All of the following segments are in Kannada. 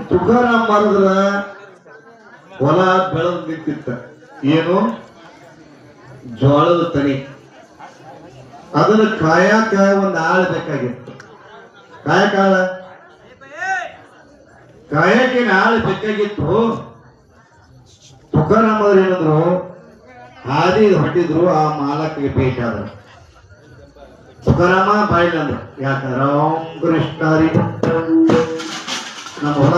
ತುಕಾರಾಮ್ ಮಾಡಿದ್ರ ಹೊಲ ಬೆಳೆದ್ ನಿಂತಿತ್ತ. ಏನು ಜೋಳದ ತನಿ. ಅದನ್ನ ಕಾಯಕ ಒಂದು ಆಳ ಬೇಕಾಗಿತ್ತು. ಕಾಯಕೇನು ಆಳ ಬೇಕಾಗಿತ್ತು. ತುಕಾರಾಮ್ ಅವ್ರು ಏನಂದ್ರು, ಹಾದಿ ಹೊಟ್ಟಿದ್ರು, ಆ ಮಾಲಕ್ಗೆ ಭೇಟಿ ಆದ್ರು. ತುಕಾರಾಮ ಬಾಯ್ಲಂದ್ರು, ಯಾಕ ರಾಮ್ ಕೃಷ್ಣ ಹರಿ ನಮ್ಮ ಹೊಲ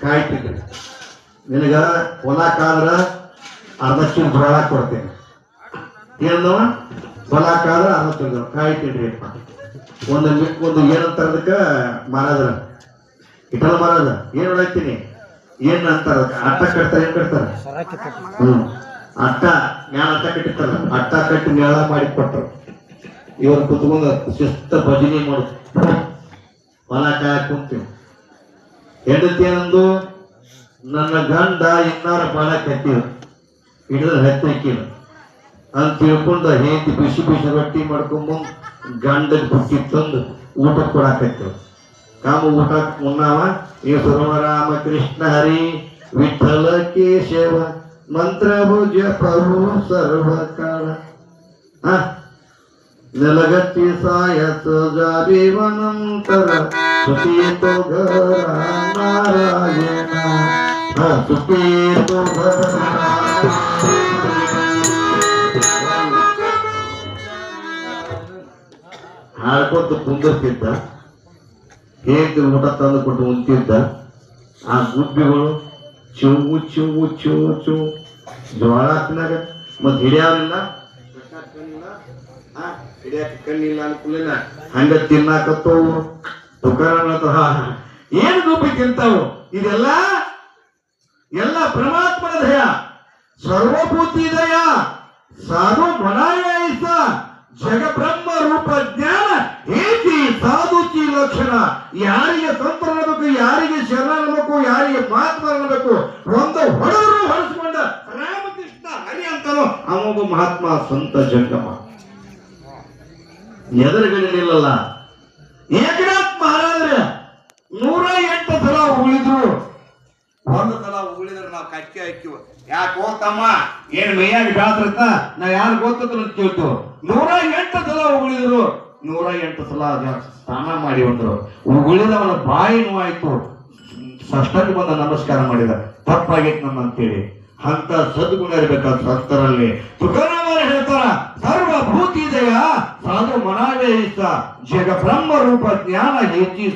ಕಾಯ್ತಿದ್ರಿ, ನಿನಗ ಹೊಲ ಕಾದ್ರ ಅರ್ಧ ಚೀಲ ಜೋಳ ಕೊಡ್ತೇನೆ. ಏನು ಹೊಲ ಕಾದ್ರ ಅರ್ಧ ಚೀಲ ಕಾಯ್ತಿದ್ರಿ. ಒಂದು ಏನಂತ ಅದಕ್ಕ ಮಾರಾದ್ರ ಇಟಲ ಮಾರಾದ ಏನ್ ಹೊಡಾಯ್ತೀನಿ ಏನ್ ಅಂತಾರ, ಅಟ್ಟ ಕಟ್ತಾರ, ಏನ್ ಕಟ್ತಾರ, ಅಟ್ಟ ಮ್ಯಾಲ ಅಟ್ಟ ಕಟ್ಟಿರ್ತಾರ, ಅಟ್ಟ ಕಟ್ಟಿ ನೇಳ ಮಾಡಿ ಕೊಟ್ಟರು. ಇವ್ರು ಕುತ್ಕೊಂಡ ಶಿಸ್ತ ಭಜನೆ ಮಾಡು. ಹೊಲ ಕಾಯಕ್ ಕುಂತೀವಿ. ಹೆಂಡತಿ ಏನಂದು, ನನ್ನ ಗಂಡ ಇನ್ನಾರ ಬಾಳ ಕತ್ತೀವ ಹಿಡಿದ್ರೆ ಹತ್ತಿಕ್ಕಿಲ್ಲ ಅಂತ ತಿಳ್ಕೊಂಡು ಹೆಂಡತಿ ಬಿಸಿ ಬಿಸಿ ರೊಟ್ಟಿ ಮಾಡ್ಕೊಂಬಂದು ಗಂಡಗ್ ಬುಟ್ಟಿ ತಂದು ಊಟ ಕೊಡಾಕತ್ತೇವ. ಕಾಮ ಊಟ ಉಣ್ಣಾವ. ಈ ರಾಮ ಕೃಷ್ಣ ಹರಿ ವಿಠಲ ಕೇಶವ ಮಂತ್ರವು ಜಪವು ಸರ್ವಕಾಲ. ನೆಲಗತ್ತಿ ಸಾಯಸ ಜಾಬೀವನಂತರ ಸುಖೀತೋ ಘರ ನಾರಾಯಣ. ಸುಖೀತೋ ಘರ ಹಾಡ್ಕೊತ ಕುಂದಿರ್ತಿದ್ದ. ಹೇಗೆ ಊಟ ತಂದು ಕೊಟ್ಟು ಉಂತಿದ್ದ. ಆ ಗುಬ್ಬಿಗಳು ಚೂವು ಚೂವು ಚೂವು ಚೂ ಜೋಳ ಹಾಕಿನಾಗ ಮತ್ ಹಿಡಿಯಾವಿಲ್ಲ, ಹಿಡಿಯಾಕ ಕಣ್ಣಿಲ್ಲ ಅನ್ಕೂಲಿಲ್ಲ, ಹಂಗ ತಿನ್ನಾಕತ್ತವು. ತುಕಾರಾಮ್ ಏನು ಗುಬ್ಬಿ ತಿಂತಾವು? ಇದೆಲ್ಲ ಪರಮಾತ್ಮನ ದಯ, ಸರ್ವಭೂತಿ ದಯ. ಸಾಧು ಮನಾಯಸ ಜಗ ಬ್ರಹ್ಮ ರೂಪ ಜ್ಞಾನ ಹೇತಿ ಸಾಧುಚಿ ಲಕ್ಷಣ. ಯಾರಿಗೆ ಸಂತರ ಅನ್ನಬೇಕು, ಯಾರಿಗೆ ಶರಣ ಅನ್ನಬೇಕು, ಯಾರಿಗೆ ಮಹಾತ್ಮ ಅನ್ನಬೇಕು, ಒಂದು ಹೊಡೆದ್ರು ಹೊಡೆಸ್ಕೊಂಡ ರಾಮಕೃಷ್ಣ ಹರಿ ಅಂತಾನೋ ಅವೊಬ್ಬ ಮಹಾತ್ಮ ಸಂತ ಜಂಗಮ. ಎದುರುಗಡೆಯಲ್ಲ ಏಕನಾಥ್ ಮಹಾರಾಜರ 108 ಸಲ ಉಳಿದ್ರು. ಒಂದು ಸಲ ಉಳಿದ್ರೆ ನಾವು ಕಟ್ಟಿ ಹಾಕಿವ. ಯಾಕೆ ಹೋಗ್ತಮ್ಮ ಏನ್ ಮೈಯಾಗಿ ಬ್ಯಾಸ್ರತ್ತ ನಾವ್ ಯಾರು ಗೊತ್ತದ ಅಂತ ಕೇಳ್ತು. 108 ಸಲ ಉಳಿದ್ರು. 108 ಸಲ ಸ್ನಾನ ಮಾಡಿ ಬಂದ್ರು. ಉಳಿದವನ ಬಾಯಿ ನೋವಾಯ್ತು. ಸಷ್ಟಕ್ಕೆ ಬಂದ ನಮಸ್ಕಾರ ಮಾಡಿದ. ತಪ್ಪಾಗೈತ್ ನಮ್ಮ ಅಂತೇಳಿ. ಅಂತ ಸದ್ಗುಣ ಇರ್ಬೇಕಾದ ಸಂತರಲ್ಲಿ. ತುಕಾರಾಮ್ ಅವರು ಹೇಳ್ತಾರ, ಸರ್ವಭೂತಿ ದಯ ಸಾಧು ಮನಾವೇಶ ಜಗ ಬ್ರಹ್ಮ ರೂಪ ಜ್ಞಾನ ಹೆಚ್ಚಿ